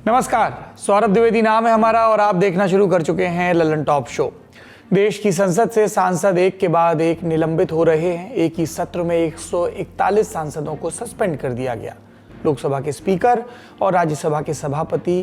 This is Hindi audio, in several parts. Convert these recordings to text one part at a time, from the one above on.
नमस्कार, सौरभ द्विवेदी नाम है हमारा और आप देखना शुरू कर चुके हैं ललन टॉप शो। देश की संसद से सांसद एक के बाद एक निलंबित हो रहे हैं। एक ही सत्र में 141 सांसदों को सस्पेंड कर दिया गया। लोकसभा के स्पीकर और राज्यसभा के सभापति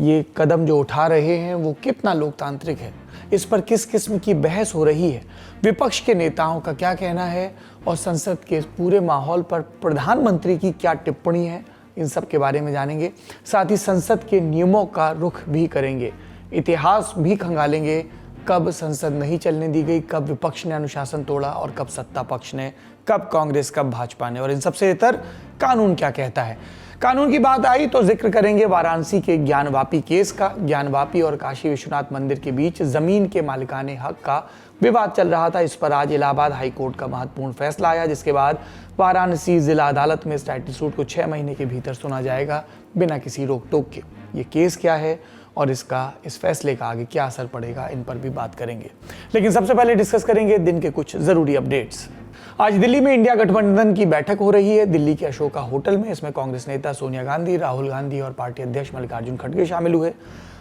ये कदम जो उठा रहे हैं वो कितना लोकतांत्रिक है, इस पर किस किस्म की बहस हो रही है, विपक्ष के नेताओं का क्या कहना है और संसद के पूरे माहौल पर प्रधानमंत्री की क्या टिप्पणी है, इन सब के बारे में जानेंगे। साथ ही संसद के नियमों का रुख भी करेंगे, इतिहास भी खंगालेंगे। कब संसद नहीं चलने दी गई, कब विपक्ष ने अनुशासन तोड़ा और कब सत्ता पक्ष ने, कब कांग्रेस, कब भाजपा ने, और इन सबसे इतर कानून क्या कहता है। कानून की बात आई तो जिक्र करेंगे वाराणसी के ज्ञानवापी केस का। ज्ञानवापी और काशी विश्वनाथ मंदिर के बीच जमीन के मालिकाने हक का विवाद चल रहा था। इस पर आज इलाहाबाद हाईकोर्ट का महत्वपूर्ण फैसला आया, जिसके बाद वाराणसी जिला अदालत में स्टैटस सूट को 6 महीने के भीतर सुना जाएगा बिना किसी रोक टोक के। ये केस क्या है और इस फैसले का आगे क्या असर पड़ेगा, इन पर भी बात करेंगे। लेकिन सबसे पहले डिस्कस करेंगे दिन के कुछ जरूरी अपडेट्स। आज दिल्ली में इंडिया गठबंधन की बैठक हो रही है, दिल्ली के अशोका होटल में। इसमें कांग्रेस नेता सोनिया गांधी, राहुल गांधी और पार्टी अध्यक्ष मल्लिकार्जुन खड़गे शामिल हुए।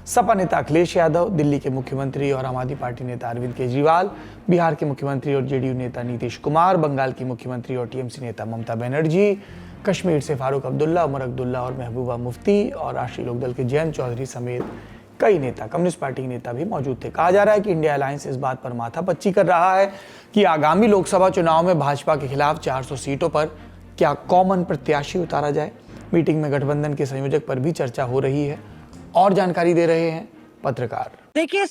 सपा नेता अखिलेश यादव, दिल्ली के मुख्यमंत्री और आम आदमी पार्टी नेता अरविंद केजरीवाल, बिहार के मुख्यमंत्री और जेडीयू नेता नीतीश कुमार, बंगाल की मुख्यमंत्री और टीएमसी नेता ममता बनर्जी, कश्मीर से फारूक अब्दुल्ला, उमर अब्दुल्ला और महबूबा मुफ्ती और राष्ट्रीय लोकदल के जयंत चौधरी समेत कई नेता, कम्युनिस्ट पार्टी के नेता भी मौजूद थे। कहा जा रहा है कि इंडिया अलायंस इस बात पर माथापच्ची कर रहा है कि आगामी लोकसभा चुनाव में भाजपा के खिलाफ 400 सीटों पर क्या कॉमन प्रत्याशी उतारा जाए। मीटिंग में गठबंधन के संयोजक पर भी चर्चा हो रही है और जानकारी दे रहे हैं पत्रकार। देखिए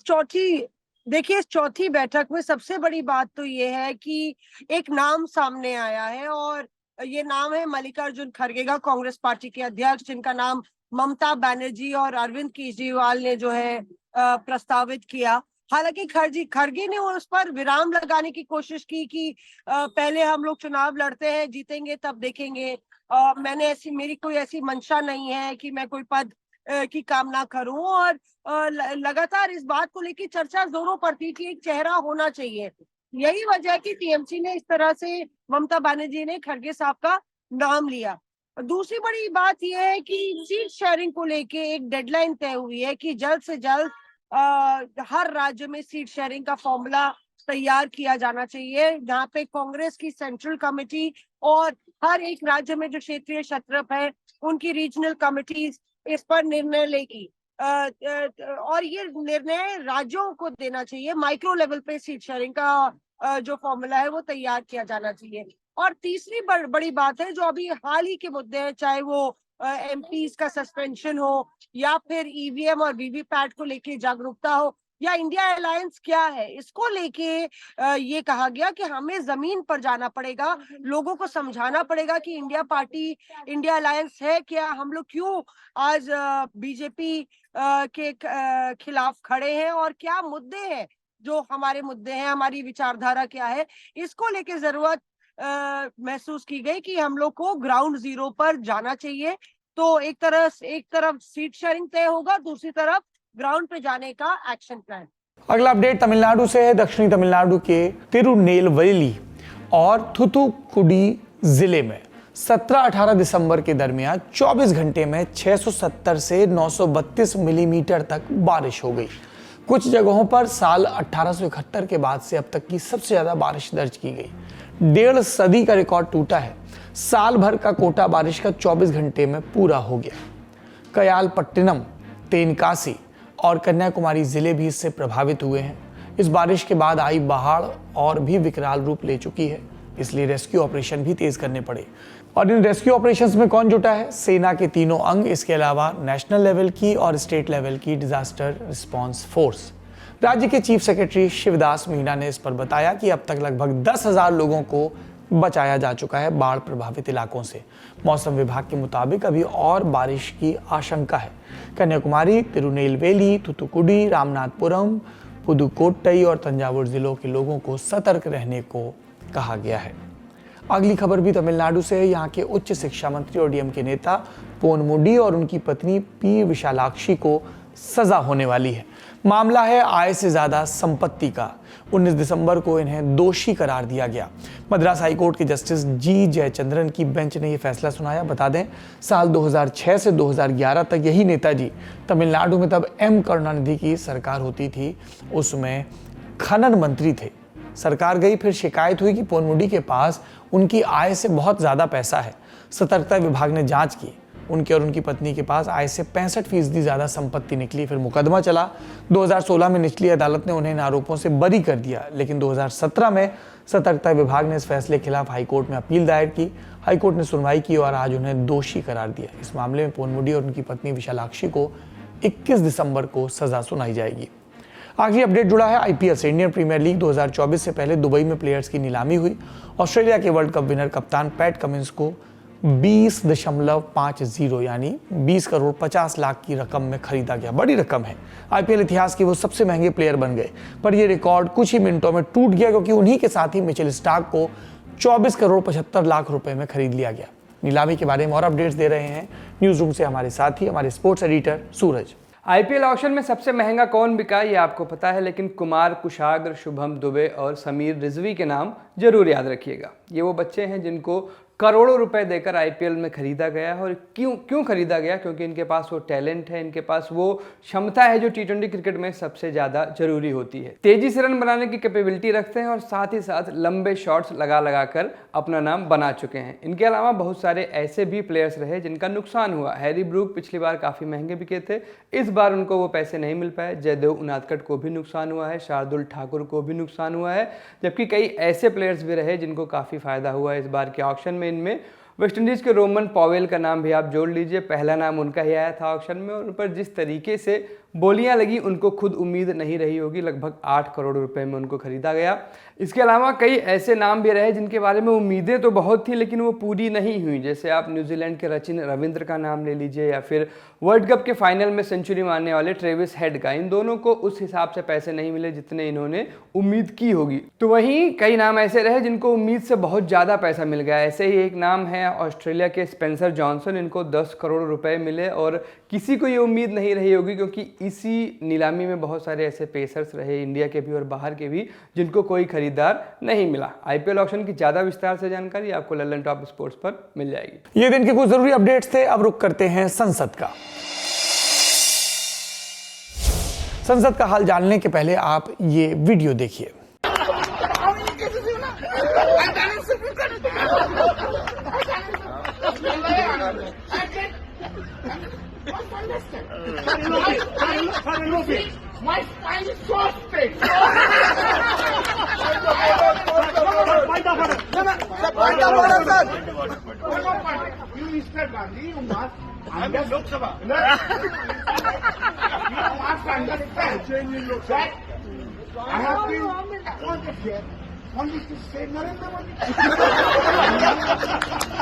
इस चौथी बैठक में सबसे बड़ी बात तो ये है कि एक नाम सामने आया है और ये नाम है मल्लिकार्जुन खड़गे का, कांग्रेस पार्टी के अध्यक्ष, जिनका नाम ममता बनर्जी और अरविंद केजरीवाल ने जो है प्रस्तावित किया। हालांकि खड़गे ने उस पर विराम लगाने की कोशिश की कि पहले हम लोग चुनाव लड़ते हैं, जीतेंगे तब देखेंगे। मेरी कोई ऐसी मंशा नहीं है कि मैं कोई पद की कामना करूं, और लगातार इस बात को लेकर चर्चा जोरों पर थी कि एक चेहरा होना चाहिए। यही वजह है कि टीएमसी ने इस तरह से, ममता बनर्जी ने खड़गे साहब का नाम लिया। दूसरी बड़ी बात यह है कि सीट शेयरिंग को लेके एक डेडलाइन तय हुई है कि जल्द से जल्द हर राज्य में सीट शेयरिंग का फॉर्मूला तैयार किया जाना चाहिए, जहाँ पे कांग्रेस की सेंट्रल कमेटी और हर एक राज्य में जो क्षेत्रीय क्षत्रप है उनकी रीजनल कमिटीज इस पर निर्णय लेगी। और ये निर्णय राज्यों को देना चाहिए। माइक्रो लेवल पे सीट शेयरिंग का जो फॉर्मूला है वो तैयार किया जाना चाहिए। और तीसरी बड़ी बात है, जो अभी हाल ही के मुद्दे हैं, चाहे वो एमपीज का सस्पेंशन हो या फिर ईवीएम और वीवीपैट को लेके जागरूकता हो या इंडिया अलायंस क्या है, इसको लेके ये कहा गया कि हमें जमीन पर जाना पड़ेगा, लोगों को समझाना पड़ेगा कि इंडिया अलायंस है क्या, हम लोग क्यों आज बीजेपी के खिलाफ खड़े हैं और क्या मुद्दे हैं जो हमारे मुद्दे हैं, हमारी विचारधारा क्या है। इसको लेके जरूरत महसूस की गई कि हम लोग को ग्राउंड जीरो पर जाना चाहिए। तो एक तरफ सीट शेयरिंग तय होगा, दूसरी तरफ ग्राउंड पे जाने का एक्शन प्लान। अगला अपडेट तमिलनाडु से है। दक्षिणी तमिलनाडु के तिरुनेलवेली और थूथुकुडी जिले में 17-18 दिसंबर के दरमियान 24 घंटे में 670 से 932 मिलीमीटर तक बारिश हो गई। कुछ जगहों पर साल 1871 के बाद से अब तक की सबसे ज्यादा बारिश दर्ज की गई। 1.5 सदी का रिकॉर्ड टूटा है। साल भर का कोटा बारिश का 24 घंटे में पूरा हो गया। कयालपट्टिनम, तेनकासी और कन्याकुमारी जिले भी इससे प्रभावित हुए हैं। इस बारिश के बाद आई बाढ़ और भी विकराल रूप ले चुकी है, इसलिए रेस्क्यू ऑपरेशन भी तेज करने पड़े। और इन रेस्क्यू ऑपरेशंस में कौन जुटा है? सेना के तीनों अंग, इसके अलावा नेशनल लेवल की और स्टेट लेवल की डिजास्टर रिस्पांस फोर्स। राज्य के चीफ सेक्रेटरी शिवदास मीणा ने इस पर बताया कि अब तक लगभग 10,000 लोगों को बचाया जा चुका है बाढ़ प्रभावित इलाकों से। मौसम विभाग के मुताबिक अभी और बारिश की आशंका है। कन्याकुमारी, तिरुनेलवेली, थूथुकुडी, रामनाथपुरम, पुदुकोट्टई और तंजावुर जिलों के लोगों को सतर्क रहने को कहा गया है। अगली खबर भी तमिलनाडु से है। यहाँ के उच्च शिक्षा मंत्री और डीएमके नेता पोनमुडी और उनकी पत्नी पी विशालाक्षी को सजा होने वाली है। मामला है आय से ज्यादा संपत्ति का। 19 दिसंबर को इन्हें दोषी करार दिया गया। मद्रास हाईकोर्ट के जस्टिस जी जयचंद्रन की बेंच ने यह फैसला सुनाया। बता दें, साल 2006 से 2011 तक यही नेताजी, तमिलनाडु में तब एम करुणानिधि की सरकार होती थी, उसमें खनन मंत्री थे। सरकार गई, फिर शिकायत हुई कि पोनमुडी के पास उनकी आय से बहुत ज़्यादा पैसा है। सतर्कता विभाग ने जांच की, उनके और उनकी पत्नी के पास आय से 65% ज़्यादा संपत्ति निकली। फिर मुकदमा चला। 2016 में निचली अदालत ने उन्हें इन आरोपों से बरी कर दिया, लेकिन 2017 में सतर्कता विभाग ने इस फैसले के खिलाफ हाईकोर्ट में अपील दायर की। हाईकोर्ट ने सुनवाई की और आज उन्हें दोषी करार दिया। इस मामले में पोनमुडी और उनकी पत्नी विशालाक्षी को 21 दिसंबर को सजा सुनाई जाएगी। आखिरी अपडेट जुड़ा है आईपीएल से। इंडियन प्रीमियर लीग 2024 से पहले दुबई में प्लेयर्स की नीलामी हुई। ऑस्ट्रेलिया के वर्ल्ड कप विनर कप्तान पैट कमिंस को 20.50 यानी 20 करोड़ 50 लाख की रकम में खरीदा गया। बड़ी रकम है। आईपीएल इतिहास के वो सबसे महंगे प्लेयर बन गए, पर ये रिकॉर्ड कुछ ही मिनटों में टूट गया, क्योंकि उन्हीं के साथ ही मिचेल स्टार्क को 24 करोड़ 75 लाख रुपए में खरीद लिया गया। नीलामी के बारे में और अपडेट्स दे रहे हैं न्यूज रूम से हमारे साथी, हमारे स्पोर्ट्स एडिटर सूरज। आईपीएल ऑक्शन में सबसे महंगा कौन बिका ये आपको पता है, लेकिन कुमार कुशाग्र, शुभम दुबे और समीर रिजवी के नाम जरूर याद रखिएगा। ये वो बच्चे हैं जिनको करोड़ों रुपए देकर आईपीएल में खरीदा गया है। और क्यों खरीदा गया? क्योंकि इनके पास वो टैलेंट है, इनके पास वो क्षमता है जो टी20 क्रिकेट में सबसे ज़्यादा जरूरी होती है। तेजी से रन बनाने की कैपेबिलिटी रखते हैं और साथ ही साथ लंबे शॉट्स लगा कर अपना नाम बना चुके हैं। इनके अलावा बहुत सारे ऐसे भी प्लेयर्स रहे जिनका नुकसान हुआ। हैरी ब्रूक पिछली बार काफ़ी महंगे बिके थे, इस बार उनको वो पैसे नहीं मिल पाए। जयदेव उनादकट को भी नुकसान हुआ है, शार्दुल ठाकुर को भी नुकसान हुआ है, जबकि कई ऐसे प्लेयर्स भी रहे जिनको काफ़ी फायदा हुआ इस बार के ऑक्शन में। इनमें वेस्टइंडीज के रोमन पॉवेल का नाम भी आप जोड़ लीजिए, पहला नाम उनका ही आया था ऑक्शन में। और उन पर जिस तरीके से बोलियां लगी, उनको खुद उम्मीद नहीं रही होगी। लगभग 8 करोड़ रुपए में उनको खरीदा गया। इसके अलावा कई ऐसे नाम भी रहे जिनके बारे में उम्मीदें तो बहुत थी, लेकिन वो पूरी नहीं हुई। जैसे आप न्यूजीलैंड के सचिन रविंद्र का नाम ले लीजिए, या फिर वर्ल्ड कप के फाइनल में सेंचुरी मारने वाले ट्रेविस हेड का। इन दोनों को उस हिसाब से पैसे नहीं मिले जितने इन्होंने उम्मीद की होगी। तो वहीं कई नाम ऐसे रहे जिनको उम्मीद से बहुत ज़्यादा पैसा मिल गया। ऐसे ही एक नाम है ऑस्ट्रेलिया के स्पेंसर जॉनसन, इनको 10 करोड़ रुपए मिले और किसी को ये उम्मीद नहीं रही होगी, क्योंकि इसी नीलामी में बहुत सारे ऐसे पेसर्स रहे, इंडिया के भी और बाहर के भी, जिनको कोई खरीदार नहीं मिला। आईपीएल ऑक्शन की ज्यादा विस्तार से जानकारी आपको लल्लन टॉप स्पोर्ट्स पर मिल जाएगी। ये दिन के कुछ जरूरी अपडेट्स थे। अब रुक करते हैं संसद का। संसद का हाल जानने के पहले आप ये वीडियो देखिए। My spine is so straight. You Mr. Gandhi, you must understand. Lok Sabha. You must understand that I have been appointed here only to save Narendra Modi.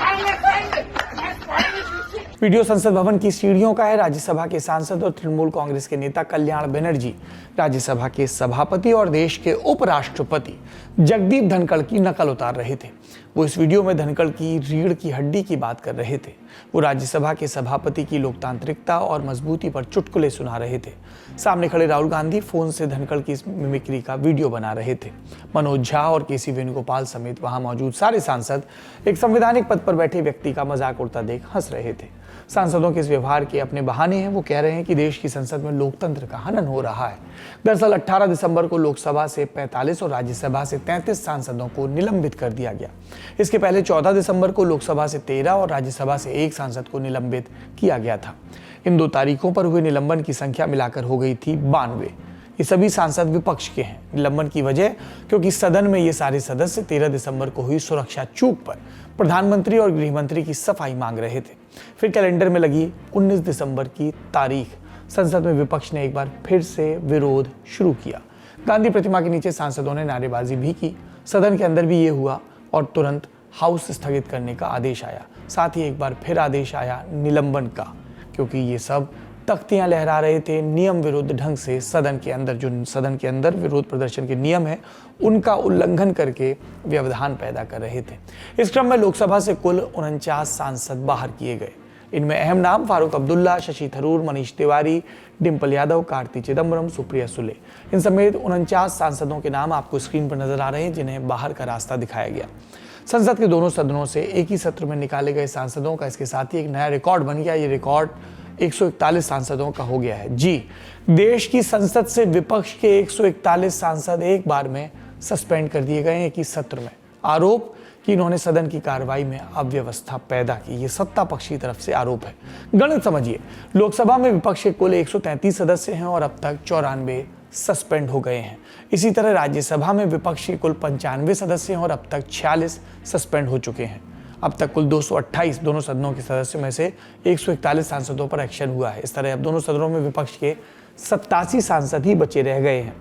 Understand? My spine is straight. Video संसद भवन की सीढ़ियों का है। राज्यसभा के सांसद और तृणमूल कांग्रेस के नेता कल्याण बनर्जी राज्यसभा के सभापति और देश के उपराष्ट्रपति जगदीप धनखड़ की नकल उतार रहे थे। वो इस वीडियो में धनखड़ की रीढ़ की हड्डी की बात कर रहे थे। वो राज्यसभा के सभापति की लोकतांत्रिकता और मजबूती पर चुटकुले सुना रहे थे। सामने खड़े राहुल गांधी फोन से धनखड़ की मिमिक्री का वीडियो बना रहे थे। मनोज झा और केसी वेणुगोपाल समेत वहां मौजूद सारे सांसद एक संवैधानिक पद पर बैठे व्यक्ति का मजाक उड़ता देख हंस रहे थे। सांसदों के इस व्यवहार के अपने बहाने हैं। वो कह रहे हैं कि देश की संसद में लोकतंत्र का हनन हो रहा है। दरअसल 18 दिसंबर को लोकसभा से 45 और राज्यसभा से 33 सांसदों को निलंबित कर दिया गया। इसके पहले 14 दिसंबर को लोकसभा से 13 और राज्यसभा से 1 सांसद को निलंबित किया गया था। इन 2 तारीखों पर हुए निलंबन की संख्या मिलाकर हो गई थी 92। ये सभी सांसद विपक्ष के हैं। निलंबन की वजह क्योंकि सदन में ये सारे सदस्य 13 दिसंबर को हुई सुरक्षा चूक पर प्रधानमंत्री और गृह मंत्री की सफाई मांग रहे थे। फिर कैलेंडर में लगी 19 दिसंबर की तारीख। संसद में विपक्ष ने एक बार फिर से विरोध शुरू किया। गांधी प्रतिमा के नीचे सांसदों ने नारेबाजी भी की। सदन के अंदर भी ये हुआ और तुरंत हाउस स्थगित करने का आदेश आया। साथ ही एक बार फिर आदेश आया निलंबन का, क्योंकि ये सब तख्तियां लहरा रहे थे। नियम विरुद्ध ढंग से सदन के अंदर विरोध प्रदर्शन के नियम है उनका उल्लंघन करके व्यवधान पैदा कर रहे थे। इस क्रम में लोकसभा से कुल 49 सांसद बाहर किए गए। इनमें अहम नाम फारूक अब्दुल्ला, शशि थरूर, मनीष तिवारी, डिम्पल यादव, कार्ति चिदम्बरम, सुप्रिया सुले, इन समेत 49 सांसदों के नाम आपको स्क्रीन पर नजर आ रहे हैं जिन्हें बाहर का रास्ता दिखाया गया। संसद के दोनों सदनों से एक ही सत्र में निकाले गए सांसदों का इसके साथ ही एक नया रिकॉर्ड बन गया। ये रिकॉर्ड 141 सांसदों का हो गया है। जी, देश की संसद से विपक्ष के 141 सांसद एक बार में सस्पेंड कर दिए गए एक ही सत्र में। आरोप कि इन्होंने सदन की कार्रवाई में अव्यवस्था पैदा की, ये सत्ता पक्ष की तरफ से आरोप है। गणित समझिए, लोकसभा में विपक्ष के कुल 133 सदस्य हैं और अब तक 94 सस्पेंड हो गए हैं। इसी तरह राज्यसभा में विपक्ष के कुल 95 सदस्य हैं और अब तक 46 सस्पेंड हो चुके हैं। अब तक कुल 228 दोनों सदनों के सदस्यों में से 141 सांसदों पर एक्शन हुआ है। इस तरह अब दोनों सदनों में विपक्ष के 87 सांसद ही बचे रह गए हैं।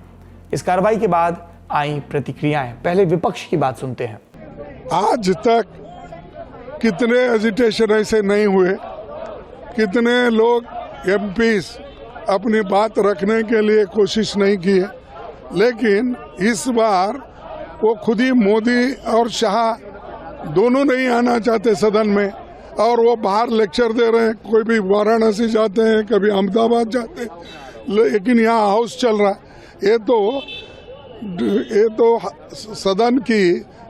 इस कार्रवाई के बाद आई प्रतिक्रियाएं, पहले विपक्ष की बात सुनते हैं। आज तक कितने एजिटेशन ऐसे नहीं हुए, कितने लोग एमपीस अपनी बात रखने के लिए कोशिश नहीं की है, लेकिन इस बार वो खुद ही मोदी और शाह दोनों नहीं आना चाहते सदन में और वो बाहर लेक्चर दे रहे हैं। कोई भी वाराणसी जाते हैं, कभी अहमदाबाद जाते हैं, लेकिन यहाँ हाउस चल रहा है। ये तो सदन की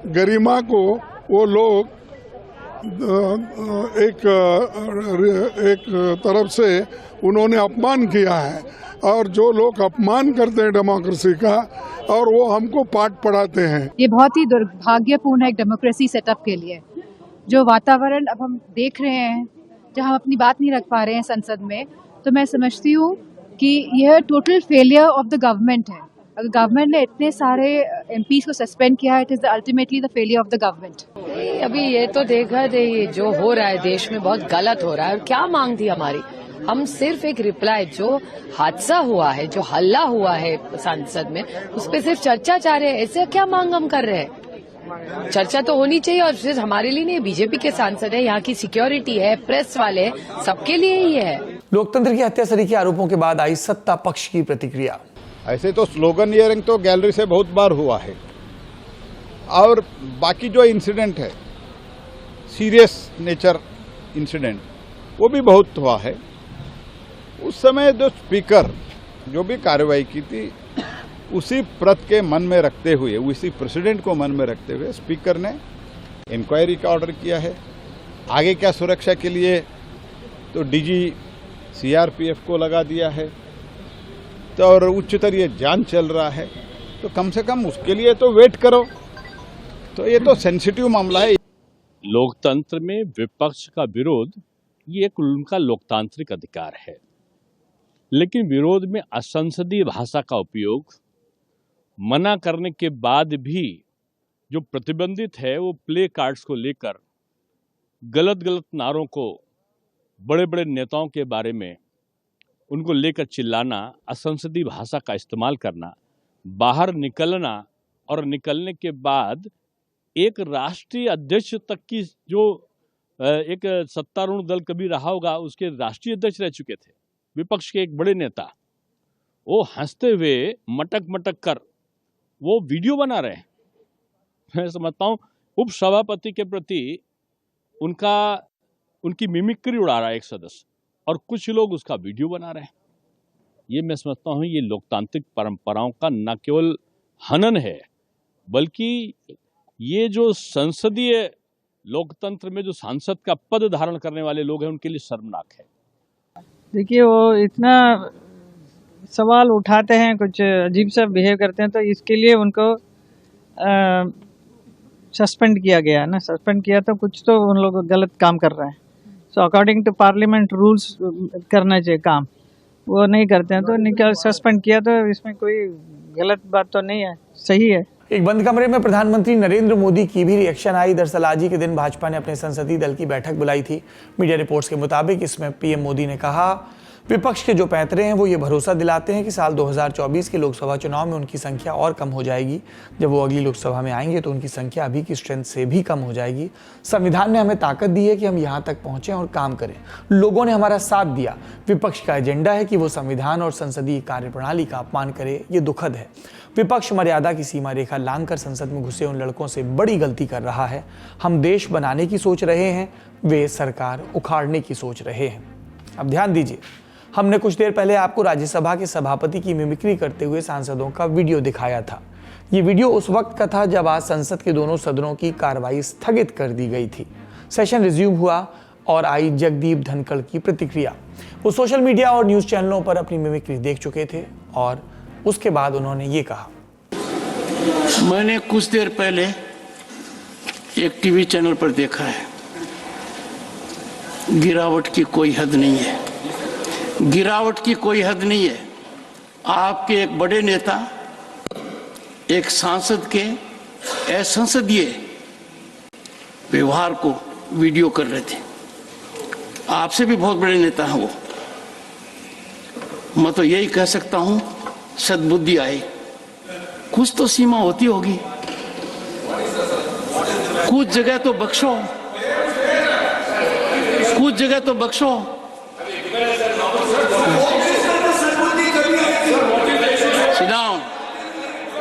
गरिमा को वो लोग एक तरफ से उन्होंने अपमान किया है और जो लोग अपमान करते हैं डेमोक्रेसी का और वो हमको पाठ पढ़ाते हैं। ये बहुत ही दुर्भाग्यपूर्ण है एक डेमोक्रेसी सेटअप के लिए। जो वातावरण अब हम देख रहे हैं जहां हम अपनी बात नहीं रख पा रहे हैं संसद में, तो मैं समझती हूँ कि यह total failure of the government है। अगर गवर्नमेंट ने इतने सारे एमपीज को सस्पेंड किया है, it is ultimately the failure of the government. अभी ये तो देखा ये जो हो रहा है देश में बहुत गलत हो रहा है। और क्या मांग थी हमारी? हम सिर्फ एक रिप्लाई, जो हादसा हुआ है, जो हल्ला हुआ है संसद में, उस पर सिर्फ चर्चा चाह रहे हैं। ऐसे क्या मांग हम कर रहे हैं? चर्चा तो होनी चाहिए। और सिर्फ हमारे लिए नहीं, बीजेपी के सांसद है, यहाँ की सिक्योरिटी है, प्रेस वाले हैं, सबके लिए ही है। लोकतंत्र की हत्यासरी के आरोपों के बाद आई सत्ता पक्ष की प्रतिक्रिया। ऐसे तो स्लोगन ईयरिंग तो गैलरी से बहुत बार हुआ है और बाकी जो इंसिडेंट है, सीरियस नेचर इंसिडेंट, वो भी बहुत हुआ है। उस समय जो स्पीकर जो भी कार्रवाई की थी, उसी प्रत के मन में रखते हुए, उसी प्रेसिडेंट को मन में रखते हुए स्पीकर ने इंक्वायरी का ऑर्डर किया है। आगे क्या सुरक्षा के लिए तो डीजी सीआरपीएफ को लगा दिया है, तो और उच्चतर ये जांच चल रहा है, तो कम से कम उसके लिए तो वेट करो। तो ये तो सेंसिटिव मामला है। लोकतंत्र में विपक्ष का विरोध ये एक उनका लोकतांत्रिक अधिकार है, लेकिन विरोध में असंसदीय भाषा का उपयोग मना करने के बाद भी जो प्रतिबंधित है वो प्ले कार्ड्स को लेकर गलत नारों को, बड़े बड़े नेताओं के बारे में उनको लेकर चिल्लाना, असंसदीय भाषा का इस्तेमाल करना, बाहर निकलना और निकलने के बाद एक राष्ट्रीय अध्यक्ष तक की, जो एक सत्तारूढ़ दल कभी रहा होगा उसके राष्ट्रीय अध्यक्ष रह चुके थे, विपक्ष के एक बड़े नेता, वो हंसते हुए मटक कर वो वीडियो बना रहे हैं। मैं समझता हूँ उप सभापति के प्रति उनकी मिमिक्री उड़ा रहा है एक सदस्य, और कुछ लोग उसका वीडियो बना रहे हैं। ये मैं समझता हूँ ये लोकतांत्रिक परंपराओं का न केवल हनन है, बल्कि ये जो संसदीय लोकतंत्र में जो सांसद का पद धारण करने वाले लोग हैं उनके लिए शर्मनाक है। देखिए, वो इतना सवाल उठाते हैं, कुछ अजीब सा बिहेव करते हैं, तो इसके लिए उनको सस्पेंड किया गया ना। सस्पेंड किया तो कुछ तो उन लोग गलत काम कर रहे हैं। So according to parliament rules करना चाहिए काम, वो नहीं करते हैं तो निकल सस्पेंड किया। तो इसमें कोई गलत बात तो नहीं है, सही है। एक बंद कमरे में प्रधानमंत्री नरेंद्र मोदी की भी रिएक्शन आई। दरअसल आज ही के दिन भाजपा ने अपने संसदीय दल की बैठक बुलाई थी। मीडिया रिपोर्ट्स के मुताबिक इसमें पीएम मोदी ने कहा, विपक्ष के जो पैंतरे हैं वो ये भरोसा दिलाते हैं कि साल 2024 के लोकसभा चुनाव में उनकी संख्या और कम हो जाएगी। जब वो अगली लोकसभा में आएंगे तो उनकी संख्या अभी की स्ट्रेंथ से भी कम हो जाएगी। संविधान ने हमें ताकत दी है कि हम यहाँ तक पहुँचें और काम करें। लोगों ने हमारा साथ दिया। विपक्ष का एजेंडा है कि वो संविधान और संसदीय कार्यप्रणाली का अपमान करे। ये दुखद है। विपक्ष मर्यादा की सीमा रेखा लांघकर संसद में घुसे उन लड़कों से बड़ी गलती कर रहा है। हम देश बनाने की सोच रहे हैं, वे सरकार उखाड़ने की सोच रहे हैं। अब ध्यान दीजिए, हमने कुछ देर पहले आपको राज्यसभा के सभापति की मिमिक्री करते हुए सांसदों का वीडियो दिखाया था। ये वीडियो उस वक्त का था जब आज संसद के दोनों सदनों की कार्रवाई स्थगित कर दी गई थी। सेशन रिज्यूम हुआ और आई जगदीप धनखड़ की प्रतिक्रिया। वो सोशल मीडिया और न्यूज़ चैनलों पर अपनी मिमिक्री देख चुके थे और उसके बाद उन्होंने ये कहा। मैंने कुछ देर पहले एक टीवी चैनल पर देखा है, गिरावट की कोई हद नहीं है, गिरावट की कोई हद नहीं है। आपके एक बड़े नेता एक सांसद के असंसदीय व्यवहार को वीडियो कर रहे थे। आपसे भी बहुत बड़े नेता हैं वो। मैं तो यही कह सकता हूं, सद्बुद्धि आए। कुछ तो सीमा होती होगी, कुछ जगह तो बख्शो, कुछ जगह तो बख्शो।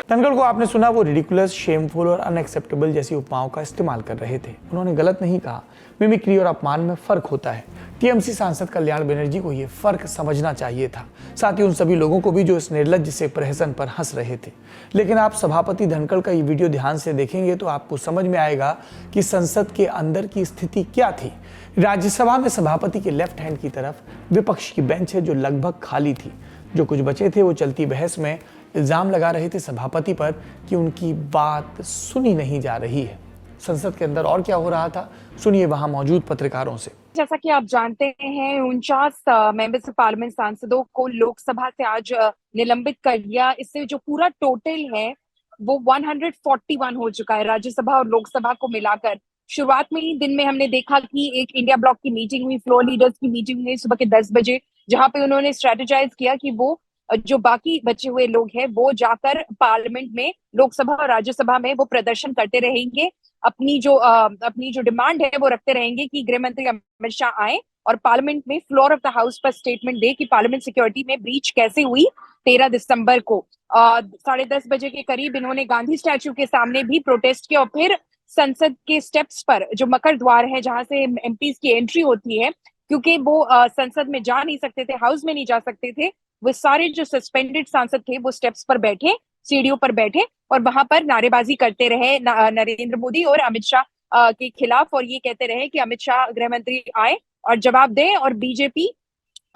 धनखड़ को आपने सुना, वो रिडिकुलस, शेमफुल और अनएक्सेप्टेबल जैसी उपमाओं का इस्तेमाल कर रहे थे। उन्होंने गलत नहीं कहा। मिमिक्री और अपमान में फर्क होता है। टीएमसी सांसद कल्याण बनर्जी को ये फर्क समझना चाहिए था, साथ ही उन सभी लोगों को भी जो इस निर्लज्ज से प्रहसन पर हंस रहे थे। लेकिन आप सभापति धनखड़ का ये वीडियो ध्यान से देखेंगे तो आपको समझ में आएगा कि संसद के अंदर की स्थिति क्या थी। राज्यसभा में सभापति के लेफ्ट हैंड की तरफ विपक्ष की बेंच है जो लगभग खाली थी। जो कुछ बचे थे वो चलती बहस में इल्जाम लगा रहे थे सभापति पर कि उनकी बात सुनी नहीं जा रही है। संसद के अंदर और क्या हो रहा था, सुनिए वहां मौजूद पत्रकारों से। जैसा कि आप जानते हैं, 49 मेंबर्स ऑफ पार्लियामेंट सांसदों को लोकसभा से आज निलंबित कर दिया। इससे जो पूरा टोटल है वो 141 हो चुका है, राज्यसभा और लोकसभा को मिलाकर। शुरुआत में ही दिन में हमने देखा कि एक इंडिया ब्लॉक की मीटिंग हुई, फ्लोर लीडर्स की मीटिंग हुई सुबह के 10 बजे, जहां पे उन्होंने स्ट्रेटेजाइज किया कि वो जो बाकी बचे हुए लोग हैं वो जाकर पार्लियामेंट में, लोकसभा और राज्यसभा में वो प्रदर्शन करते रहेंगे। अपनी जो डिमांड है वो रखते रहेंगे कि गृह मंत्री अमित शाह आए और पार्लियामेंट में फ्लोर ऑफ द हाउस पर स्टेटमेंट दे कि पार्लियामेंट सिक्योरिटी में ब्रीच कैसे हुई 13 दिसंबर को। 10:30 बजे के करीब इन्होंने गांधी स्टैच्यू के सामने भी प्रोटेस्ट किया और फिर संसद के स्टेप्स पर, जो मकर द्वार है जहां से एमपीज की एंट्री होती है, क्योंकि वो संसद में जा नहीं सकते थे, हाउस में नहीं जा सकते थे, वो सारे जो सस्पेंडेड सांसद थे वो स्टेप्स पर बैठे, सीढ़ियों पर बैठे और वहां पर नारेबाजी करते रहे नरेंद्र मोदी और अमित शाह के खिलाफ, और ये कहते रहे कि अमित शाह गृह मंत्री आए और जवाब दें और बीजेपी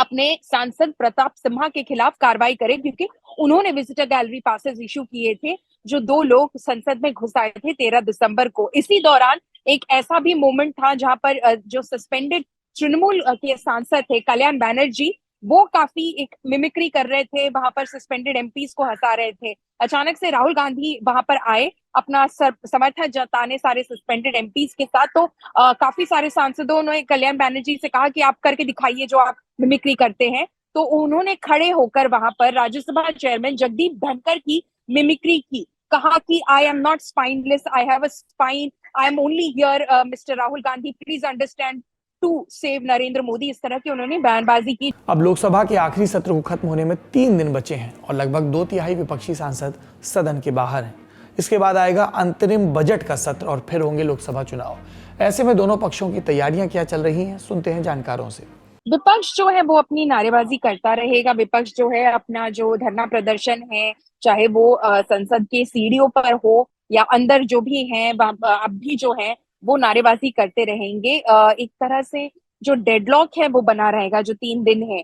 अपने सांसद प्रताप सिम्हा के खिलाफ कार्रवाई करे, क्योंकि उन्होंने विजिटर गैलरी पासेस इशू किए थे जो 2 लोग संसद में घुस आए थे 13 दिसंबर को। इसी दौरान एक ऐसा भी मोमेंट था जहां पर जो सस्पेंडेड तृणमूल के सांसद थे कल्याण बनर्जी, वो काफी एक मिमिक्री कर रहे थे, वहां पर सस्पेंडेड एमपीज को हंसा रहे थे। अचानक से राहुल गांधी वहां पर आए अपना समर्थन जताने सारे सस्पेंडेड एमपीज के साथ, तो काफी सारे सांसदों ने कल्याण बनर्जी से कहा कि आप करके दिखाइए जो आप मिमिक्री करते हैं। तो उन्होंने खड़े होकर वहां पर राज्यसभा चेयरमैन जगदीप धनखड़ की मिमिक्री की, कहा कि I am not spineless, I have a spine, I am only here mister Rahul Gandhi, please understand to save Narendra Modi. इस तरह की उन्होंने बयानबाजी की। अब लोकसभा के आखिरी सत्र को खत्म होने में 3 दिन बचे हैं और लगभग 2/3 विपक्षी सांसद सदन के बाहर हैं। इसके बाद आएगा अंतरिम बजट का सत्र और फिर होंगे लोकसभा चुनाव। ऐसे में दोनों पक्षों की तैयारियां क्या चल रही हैं, सुनते हैं जानकारों से। विपक्ष जो है वो अपनी नारेबाजी करता रहेगा। विपक्ष जो है अपना जो धरना प्रदर्शन है, चाहे वो संसद के सीढ़ियों पर हो या अंदर जो भी है, अब भी जो है वो नारेबाजी करते रहेंगे। एक तरह से जो डेडलॉक है वो बना रहेगा जो 3 दिन है।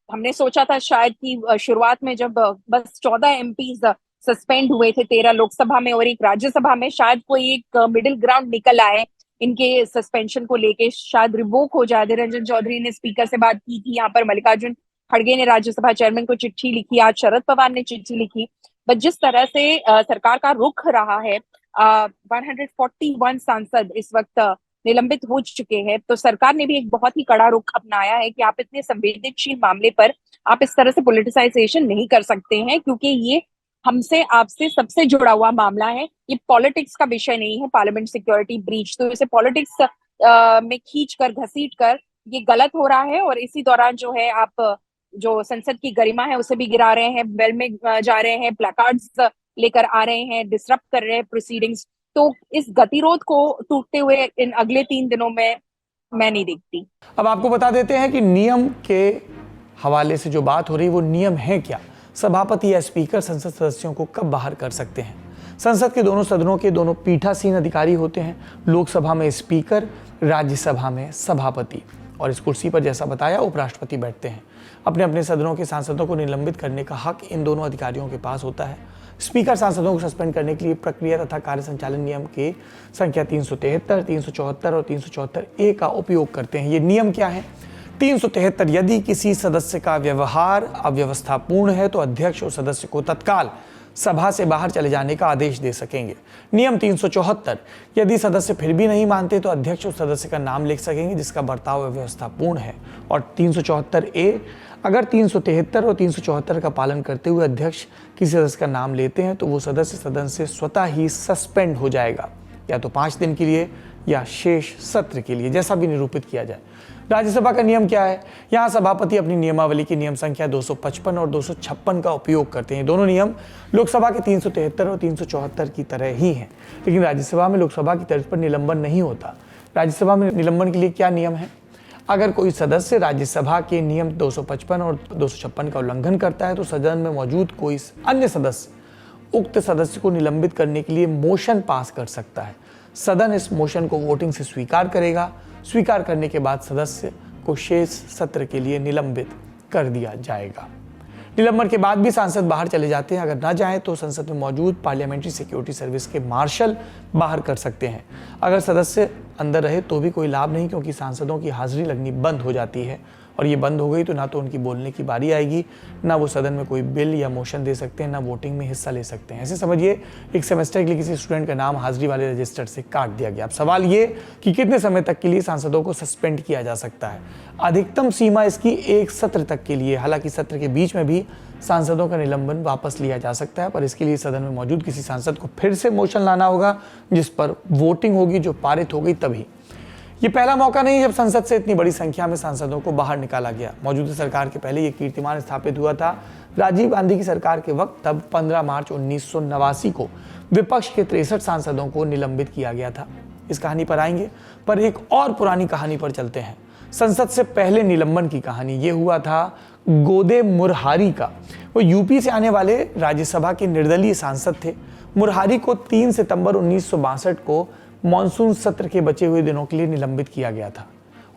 हमने सोचा था शायद कि शुरुआत में जब बस 14 एमपीज सस्पेंड हुए थे 13 लोकसभा में और 1 राज्यसभा में, शायद कोई एक मिडिल ग्राउंड निकल आए इनके सस्पेंशन को लेके, शायद रिवोक हो जाए। अधीर रंजन चौधरी ने स्पीकर से बात की थी, यहाँ पर मल्लिकार्जुन खड़गे ने राज्यसभा चेयरमैन को चिट्ठी लिखी, आज शरद पवार ने चिट्ठी लिखी। बट जिस तरह से सरकार का रुख रहा है, 141 सांसद इस वक्त निलंबित हो चुके हैं, तो सरकार ने भी एक बहुत ही कड़ा रुख अपनाया है कि आप इतने संवेदनशील मामले पर आप इस तरह से पॉलिटिसाइजेशन नहीं कर सकते हैं, क्योंकि ये हमसे आपसे सबसे जुड़ा हुआ मामला है। ये पॉलिटिक्स का विषय नहीं है, पार्लियामेंट सिक्योरिटी ब्रीच। तो इसे पॉलिटिक्स में खींच कर, घसीट कर ये गलत हो रहा है। और इसी दौरान जो है आप जो संसद की गरिमा है उसे भी गिरा रहे हैं, बेल में जा रहे हैं, प्लैकार्ड्स लेकर आ रहे हैं, डिसरप्ट कर रहे हैं प्रोसीडिंग्स। तो इस गतिरोध को टूटते हुए इन अगले 3 दिनों में मैं नहीं देखती। अब आपको बता देते हैं कि नियम के हवाले से जो बात हो रही है वो नियम है क्या, सभापति या स्पीकर संसद सदस्यों को कब बाहर कर सकते हैं। संसद के दोनों सदनों के दोनों पीठासीन अधिकारी होते हैं, लोकसभा में स्पीकर, राज्यसभा में सभापति, और इस कुर्सी पर जैसा बताया उपराष्ट्रपति बैठते हैं। अपने अपने सदनों के सांसदों को निलंबित करने का हक इन दोनों अधिकारियों के पास होता है। स्पीकर सांसदों को सस्पेंड करने के लिए प्रक्रिया तथा कार्य संचालन नियम के संख्या 373, 374 और 374A का उपयोग करते हैं। ये नियम क्या है? 373, यदि किसी सदस्य का व्यवहार अव्यवस्थापूर्ण है तो अध्यक्ष उस सदस्य को तत्काल सभा से बाहर चले जाने का आदेश दे सकेंगे। नियम 374, यदि सदस्य फिर भी नहीं मानते तो अध्यक्ष उस सदस्य का नाम लिख सकेंगे जिसका बर्ताव अव्यवस्थापूर्ण है। और 374A, अगर 373 और 374 का पालन करते हुए अध्यक्ष किसी सदस्य का नाम लेते हैं तो वो सदस्य सदन से स्वतः ही सस्पेंड हो जाएगा, या तो 5 दिन के लिए या शेष सत्र के लिए, जैसा भी निरूपित किया जाए। राज्यसभा का नियम क्या है? यहाँ सभापति अपनी नियमावली की नियम संख्या 255 और 256 का उपयोग करते हैं। दोनों नियम लोकसभा के 373 और 374 की तरह ही हैं, लेकिन राज्यसभा में लोकसभा की तर्ज पर निलंबन नहीं होता। राज्यसभा में निलंबन के लिए क्या नियम है? अगर कोई सदस्य राज्यसभा के नियम 255 और 256 का उल्लंघन करता है तो सदन में मौजूद कोई अन्य सदस्य उक्त सदस्य को निलंबित करने के लिए मोशन पास कर सकता है। सदन इस मोशन को वोटिंग से स्वीकार करेगा। स्वीकार करने के बाद सदस्य को शेष सत्र के लिए निलंबित कर दिया जाएगा। निलंबन के बाद भी सांसद बाहर चले जाते हैं। अगर ना जाएं तो संसद में मौजूद पार्लियामेंट्री सिक्योरिटी सर्विस के मार्शल बाहर कर सकते हैं। अगर सदस्य अंदर रहे तो भी कोई लाभ नहीं, क्योंकि सांसदों की हाजिरी लगनी बंद हो जाती है, और ये बंद हो गई तो ना तो उनकी बोलने की बारी आएगी, ना वो सदन में कोई बिल या मोशन दे सकते हैं, ना वोटिंग में हिस्सा ले सकते हैं। ऐसे समझिए एक सेमेस्टर के लिए किसी स्टूडेंट का नाम हाजिरी वाले रजिस्टर से काट दिया गया। अब सवाल ये कि कितने समय तक के लिए सांसदों को सस्पेंड किया जा सकता है। अधिकतम सीमा इसकी 1 सत्र तक के लिए, हालांकि सत्र के बीच में भी सांसदों का निलंबन वापस लिया जा सकता है, पर इसके लिए सदन में मौजूद किसी सांसद को फिर से मोशन लाना होगा जिस पर वोटिंग होगी, जो पारित हो गई तभी। ये पहला मौका नहीं जब संसद से इतनी बड़ी संख्या में सांसदों को बाहर निकाला गया। मौजूदा सरकार के पहले ये कीर्तिमान स्थापित हुआ था राजीव गांधी की सरकार के वक्त। तब 15 मार्च 1989 को विपक्ष के 63 सांसदों को निलंबित किया गया था। इस कहानी पर आएंगे, पर एक और पुरानी कहानी पर चलते हैं। संसद से पहले निलंबन की कहानी ये हुआ था गोदे मुरहारी का। वो यूपी से आने वाले राज्यसभा के निर्दलीय सांसद थे। मुरहारी को 3 सितंबर 1962 को मॉनसून सत्र के बचे हुए दिनों के लिए निलंबित किया गया था,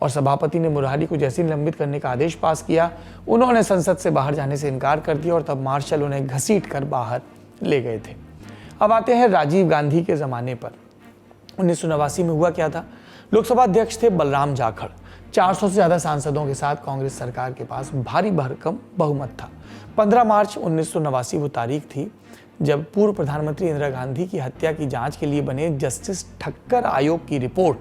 और सभापति ने मुरहारी को जैसे निलंबित करने का आदेश पास किया, उन्होंने संसद से बाहर जाने से इनकार कर दिया, और तब मार्शल उन्हें घसीट कर बाहर ले गए थे। अब आते हैं राजीव गांधी के ज़माने पर। 1989 में हुआ क्या था? लोकसभा अध्यक्ष थे बलराम जाखड़। 400 से ज़्यादा सांसदों के साथ कांग्रेस सरकार के पास भारी भरकम बहुमत था। 15 मार्च 1989 वो तारीख थी जब पूर्व प्रधानमंत्री इंदिरा गांधी की हत्या की जांच के लिए बने जस्टिस ठक्कर आयोग की रिपोर्ट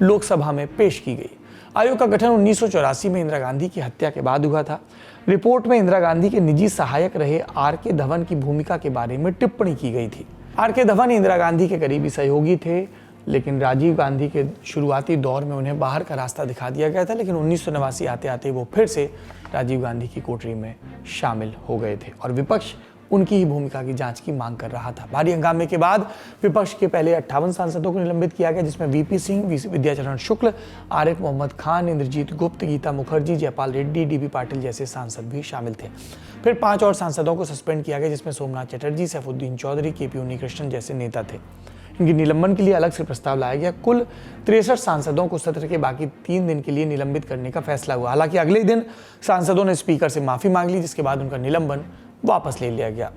लोकसभा में पेश की गई। आयोग का गठन 1984 में इंदिरा गांधी की हत्या के बाद हुआ था। रिपोर्ट में इंदिरा गांधी के निजी सहायक रहे R.K. धवन की भूमिका के बारे में टिप्पणी की गई थी। R.K. धवन इंदिरा गांधी के करीबी सहयोगी थे, लेकिन राजीव गांधी के शुरुआती दौर में उन्हें बाहर का रास्ता दिखा दिया गया था। लेकिन 1989 आते आते वो फिर से राजीव गांधी की कोठरी में शामिल हो गए थे, और विपक्ष उनकी ही भूमिका की जांच की मांग कर रहा था। भारी हंगामे के बाद विपक्ष के पहले 58 सांसदों को निलंबित किया गया, जिसमें वीपी सिंह, विद्याचरण शुक्ल, आरिफ मोहम्मद खान, इंद्रजीत गुप्त, गीता मुखर्जी, जयपाल रेड्डी, डीबी पाटिल जैसे सांसद भी शामिल थे। फिर 5 और सांसदों को सस्पेंड किया गया, जिसमें सोमनाथ चटर्जी, सैफुद्दीन चौधरी, केपी उन्नीकृष्णन जैसे नेता थे। इनके निलंबन के लिए अलग से प्रस्ताव लाया गया। कुल 63 सांसदों को सत्र के बाकी 3 दिन के लिए निलंबित करने का फैसला हुआ। हालांकि अगले दिन सांसदों ने स्पीकर से माफी मांग ली, जिसके बाद उनका निलंबन वापस ले लिया गया।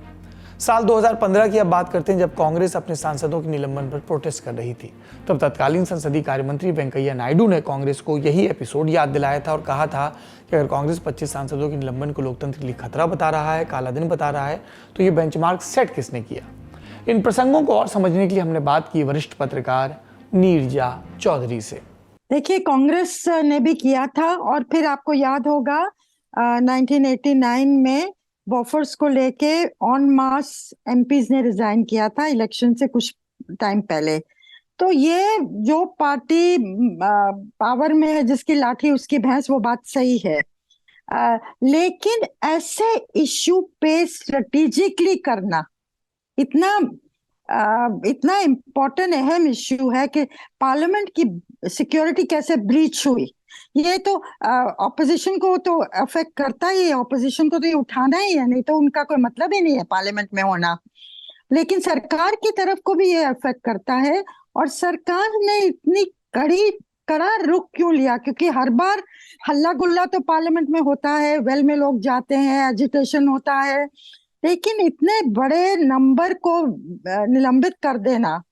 साल 2015 की अब बात करते हैं, जब कांग्रेस अपने सांसदों के निलंबन पर प्रोटेस्ट कर रही थी। तब तत्कालीन संसदीय कार्य मंत्री वेंकैया नायडू ने कांग्रेस को यही एपिसोड याद दिलाया था और कहा था कि अगर कांग्रेस 25 सांसदों के निलंबन को लोकतंत्र के लिए खतरा बता रहा है, काला दिन बता रहा है, तो ये बेंचमार्क सेट किसने किया। इन प्रसंगों को और समझने के लिए हमने बात की वरिष्ठ पत्रकार नीरजा चौधरी से। देखिए, कांग्रेस ने भी किया था और फिर आपको याद होगा 1989 में बॉफर्स को लेके ऑन मास एमपीज ने रिजाइन किया था इलेक्शन से कुछ टाइम पहले। तो ये जो पार्टी पावर में है, जिसकी लाठी उसकी भैंस, वो बात सही है। लेकिन ऐसे इश्यू पे स्ट्रेटेजिकली करना इतना इम्पोर्टेंट अहम इश्यू है कि पार्लियामेंट की सिक्योरिटी कैसे ब्रीच हुई, ये तो ऑपोजिशन को तो अफेक्ट करता ही है, ऑपोजिशन को तो ये उठाना ही है, नहीं तो उनका कोई मतलब ही नहीं है पार्लियामेंट में होना। लेकिन सरकार की तरफ को भी ये अफेक्ट करता है। और सरकार ने इतनी कड़ा रुख क्यों लिया? क्योंकि हर बार हल्ला गुल्ला तो पार्लियामेंट में होता है, वेल में लोग जाते हैं, एजिटेशन होता है, लेकिन इतने बड़े नंबर को निलंबित कर देना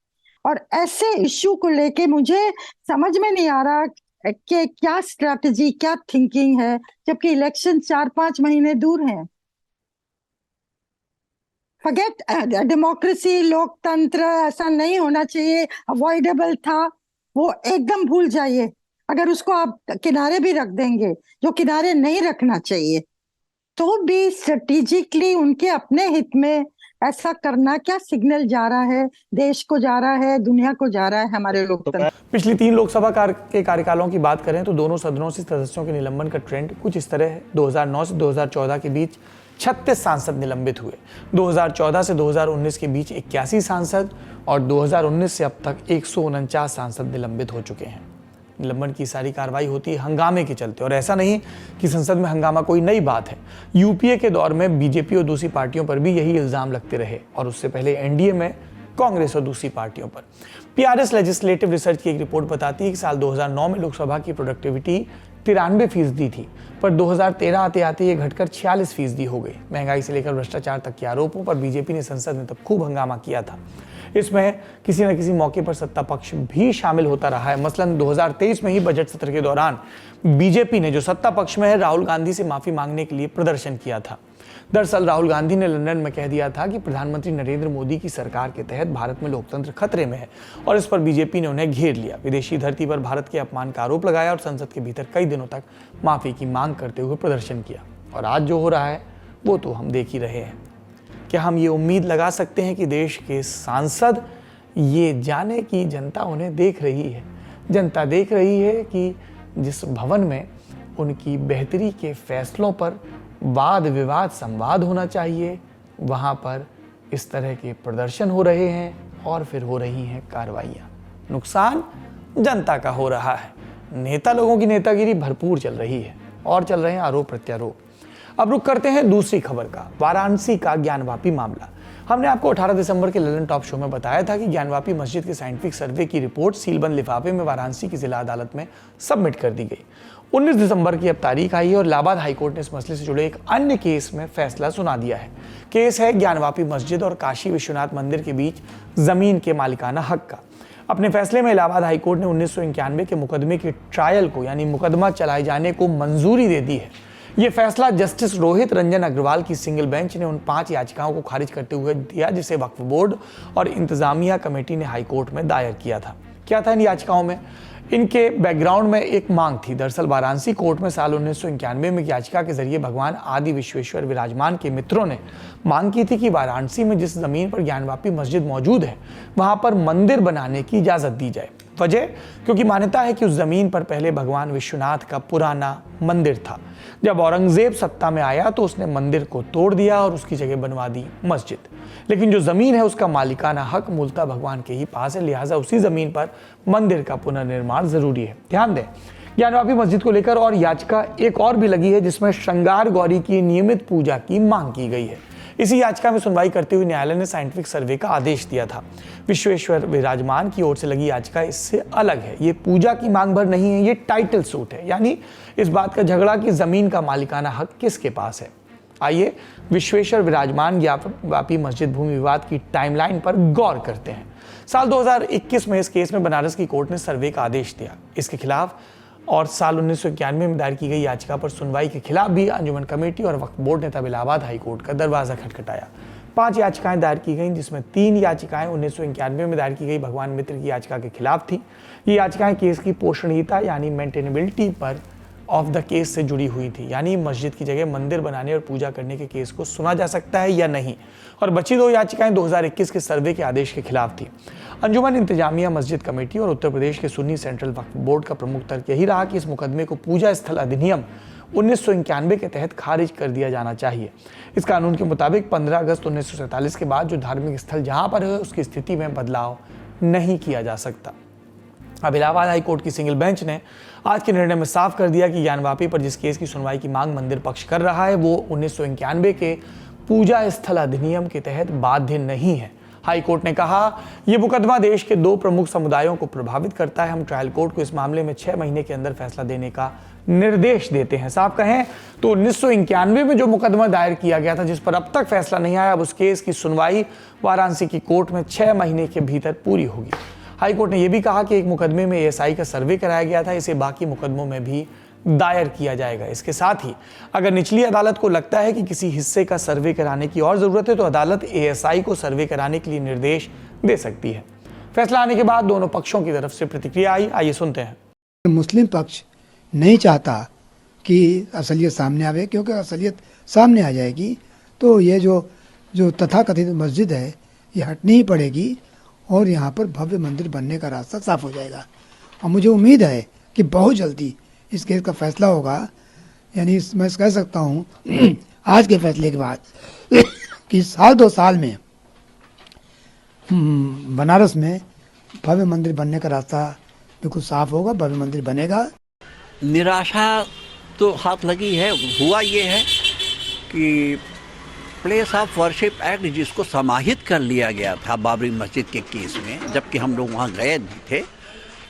और ऐसे इश्यू को लेके मुझे समझ में नहीं आ रहा कि क्या स्ट्रैटेजी, क्या थिंकिंग है, जबकि इलेक्शन 4-5 महीने दूर हैं। फॉरगेट डेमोक्रेसी, लोकतंत्र, ऐसा नहीं होना चाहिए, अवॉइडेबल था, वो एकदम भूल जाइए। अगर उसको आप किनारे भी रख देंगे, जो किनारे नहीं रखना चाहिए, तो भी स्ट्रेटेजिकली उनके अपने हित में ऐसा करना क्या सिग्नल जा रहा है? देश को जा रहा है, दुनिया को जा रहा है हमारे लोकतंत्र। पिछली 3 लोकसभा के कार्यकालों की बात करें तो दोनों सदनों से सदस्यों के निलंबन का ट्रेंड कुछ इस तरह है। 2009 से 2014 के बीच 36 सांसद निलंबित हुए, 2014 से 2019 के बीच 81 सांसद और 2019 से अब तक 149 सांसद निलंबित हो चुके हैं। निलंबन की सारी कार्रवाई होती है हंगामे के चलते, और ऐसा नहीं कि संसद में हंगामा कोई नई बात है। यूपीए के दौर में बीजेपी और दूसरी पार्टियों पर भी यही इल्जाम लगते रहे, और उससे पहले एनडीए में कांग्रेस और दूसरी पार्टियों पर। पीआरएस लेजिस्लेटिव रिसर्च की एक रिपोर्ट बताती है कि साल 2009 में लोकसभा की प्रोडक्टिविटी 93% थी, पर 2013 आते आते ये घटकर 46% हो गई। महंगाई से लेकर भ्रष्टाचार तक के आरोपों पर बीजेपी ने संसद में तब खूब हंगामा किया था। इसमें किसी न किसी मौके पर सत्ता पक्ष भी शामिल होता रहा है। मसलन 2023 में ही बजट सत्र के दौरान बीजेपी ने, जो सत्ता पक्ष में है, राहुल गांधी से माफी मांगने के लिए प्रदर्शन किया था। दरअसल राहुल गांधी ने लंदन में कह दिया था कि प्रधानमंत्री नरेंद्र मोदी की सरकार के तहत भारत में लोकतंत्र खतरे में है, और इस पर बीजेपी ने उन्हें घेर लिया, विदेशी धरती पर भारत के अपमान का आरोप लगाया और संसद के भीतर कई दिनों तक माफी की मांग करते हुए प्रदर्शन किया। और आज जो हो रहा है वो तो हम देख ही रहे हैं। क्या हम ये उम्मीद लगा सकते हैं कि देश के सांसद ये जाने कि जनता उन्हें देख रही है, जनता देख रही है कि जिस भवन में उनकी बेहतरी के फैसलों पर वाद विवाद संवाद होना चाहिए, वहाँ पर इस तरह के प्रदर्शन हो रहे हैं और फिर हो रही हैं कार्रवाइयाँ। नुकसान जनता का हो रहा है, नेता लोगों की नेतागिरी भरपूर चल रही है और चल रहे हैं आरोप प्रत्यारोप। अब रुक करते हैं दूसरी खबर का, वाराणसी का ज्ञानवापी मामला। हमने आपको 18 दिसंबर के ललन टॉप शो में बताया था कि ज्ञानवापी मस्जिद के साइंटिफिक सर्वे की रिपोर्ट सीलबंद लिफाफे में वाराणसी की जिला अदालत में सबमिट कर दी गई। 19 दिसंबर की अब तारीख आई है और इलाहाबाद हाईकोर्ट ने इस मसले से जुड़े एक अन्य केस में फैसला सुना दिया है। केस है ज्ञानवापी मस्जिद और काशी विश्वनाथ मंदिर के बीच जमीन के मालिकाना हक का। अपने फैसले में इलाहाबाद हाईकोर्ट ने 1991 के मुकदमे के ट्रायल को, यानी मुकदमा चलाए जाने को मंजूरी दे दी है। ये फैसला जस्टिस रोहित रंजन अग्रवाल की सिंगल बेंच ने उन 5 याचिकाओं को खारिज करते हुए दिया जिसे वक्फ बोर्ड और इंतजामिया कमेटी ने हाईकोर्ट में दायर किया था। क्या था इन याचिकाओं में? इनके बैकग्राउंड में एक मांग थी। दरअसल वाराणसी कोर्ट में साल 1991 में याचिका के जरिए भगवान आदि विश्वेश्वर विराजमान के मित्रों ने मांग की थी कि वाराणसी में जिस जमीन पर ज्ञानवापी मस्जिद मौजूद है वहां पर मंदिर बनाने की इजाजत दी जाए। वजह, क्योंकि मान्यता है कि उस जमीन पर पहले भगवान विश्वनाथ का पुराना मंदिर था। जब औरंगजेब सत्ता में आया तो उसने मंदिर को तोड़ दिया और उसकी जगह बनवा दी मस्जिद। लेकिन जो जमीन है उसका मालिकाना हक मूलतः भगवान के ही पास है, लिहाजा उसी जमीन पर मंदिर का पुनर्निर्माण जरूरी है। ध्यान दें, ज्ञानवापी मस्जिद को लेकर और याचिका एक और भी लगी है जिसमें श्रृंगार गौरी की नियमित पूजा की मांग की गई है। इसी याचिका में सुनवाई करते हुए न्यायालय ने साइंटिफिक सर्वे का आदेश दिया था। विश्वेश्वर विराजमान की ओर से लगी याचिका इससे अलग है। ये पूजा की मांग भर नहीं है, ये टाइटल सूट है, यानी इस बात का झगड़ा कि जमीन का मालिकाना हक किसके पास है। आइए विश्वेश्वर विराजमान ज्ञानवापी मस्जिद भूमि विवाद की टाइमलाइन पर गौर करते हैं। साल 2021 में इस केस में बनारस की कोर्ट ने सर्वे का आदेश दिया। इसके खिलाफ और साल 1991 में दायर की गई याचिका पर सुनवाई के खिलाफ भी अंजुमन कमेटी और वक्फ बोर्ड ने तब इलाहाबाद हाईकोर्ट का दरवाजा खटखटाया। 5 याचिकाएं दायर की गईं, जिसमें 3 याचिकाएं 1991 में दायर की गई भगवान मित्र की याचिका के खिलाफ थी। ये याचिकाएं केस की पोषणीयता यानी मेंटेनेबिलिटी पर ऑफ द केस से जुड़ी हुई थी, यानी मस्जिद की जगह मंदिर बनाने और पूजा करने के केस को सुना जा सकता है या नहीं। और बची 2 याचिकाएं 2021 के सर्वे के आदेश के खिलाफ थी। अंजुमन इंतजामिया मस्जिद कमेटी और उत्तर प्रदेश के सुन्नी सेंट्रल वक्फ बोर्ड का प्रमुख तर्क यही रहा कि इस मुकदमे को पूजा स्थल अधिनियम 1991 के तहत खारिज कर दिया जाना चाहिए। इस कानून के मुताबिक 15 अगस्त 1947 के बाद जो धार्मिक स्थल जहां पर है उसकी स्थिति में बदलाव नहीं किया जा सकता। अब इलाहाबाद हाई कोर्ट की सिंगल बेंच ने आज के निर्णय में साफ कर दिया कि ज्ञानवापी पर जिस केस की सुनवाई की मांग मंदिर पक्ष कर रहा है वो 1991 के पूजा स्थल अधिनियम के तहत बाध्य नहीं है। हाई कोर्ट ने कहा यह मुकदमा देश के 2 प्रमुख समुदायों को प्रभावित करता है। हम ट्रायल कोर्ट को इस मामले में 6 महीने के अंदर फैसला देने का निर्देश देते हैं। साफ कहें तो 1991 में जो मुकदमा दायर किया गया था जिस पर अब तक फैसला नहीं आया, अब उस केस की सुनवाई वाराणसी की कोर्ट में 6 महीने के भीतर पूरी होगी। हाई कोर्ट ने यह भी कहा कि एक मुकदमे में एएसआई का सर्वे कराया गया था, इसे बाकी मुकदमों में भी दायर किया जाएगा। इसके साथ ही अगर निचली अदालत को लगता है कि किसी हिस्से का सर्वे कराने की और जरूरत है तो अदालत एएसआई को सर्वे कराने के लिए निर्देश दे सकती है। फैसला आने के बाद दोनों पक्षों की तरफ से प्रतिक्रिया आई, आइए सुनते हैं। मुस्लिम पक्ष नहीं चाहता कि असलियत सामने आवे, क्योंकि असलियत सामने आ जाएगी तो ये जो तथाकथित मस्जिद है ये हटनी ही पड़ेगी और यहाँ पर भव्य मंदिर बनने का रास्ता साफ हो जाएगा। और मुझे उम्मीद है कि बहुत जल्दी इस केस का फैसला होगा। यानी मैं कह सकता हूँ आज के फैसले के बाद कि 1-2 साल में बनारस में भव्य मंदिर बनने का रास्ता बिल्कुल साफ होगा, भव्य मंदिर बनेगा। निराशा तो हाथ लगी है। हुआ ये है कि प्लेस ऑफ वर्शिप एक्ट जिसको समाहित कर लिया गया था बाबरी मस्जिद के केस में, जबकि हम लोग वहाँ गए भी थे,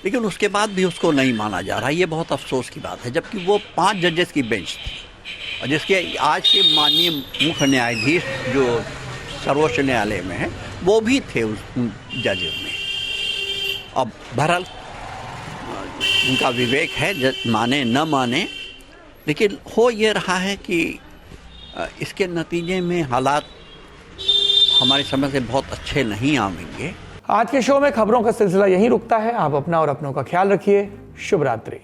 लेकिन उसके बाद भी उसको नहीं माना जा रहा। ये बहुत अफसोस की बात है, जबकि वो 5 जजेस की बेंच थी और जिसके आज के माननीय मुख्य न्यायाधीश जो सर्वोच्च न्यायालय में है वो भी थे उन जजेस में। अब बहरहाल उनका विवेक है, माने न माने, लेकिन हो ये रहा है कि इसके नतीजे में हालात हमारी समझ से बहुत अच्छे नहीं आएंगे। आज के शो में खबरों का सिलसिला यहीं रुकता है। आप अपना और अपनों का ख्याल रखिए। शुभ रात्रि।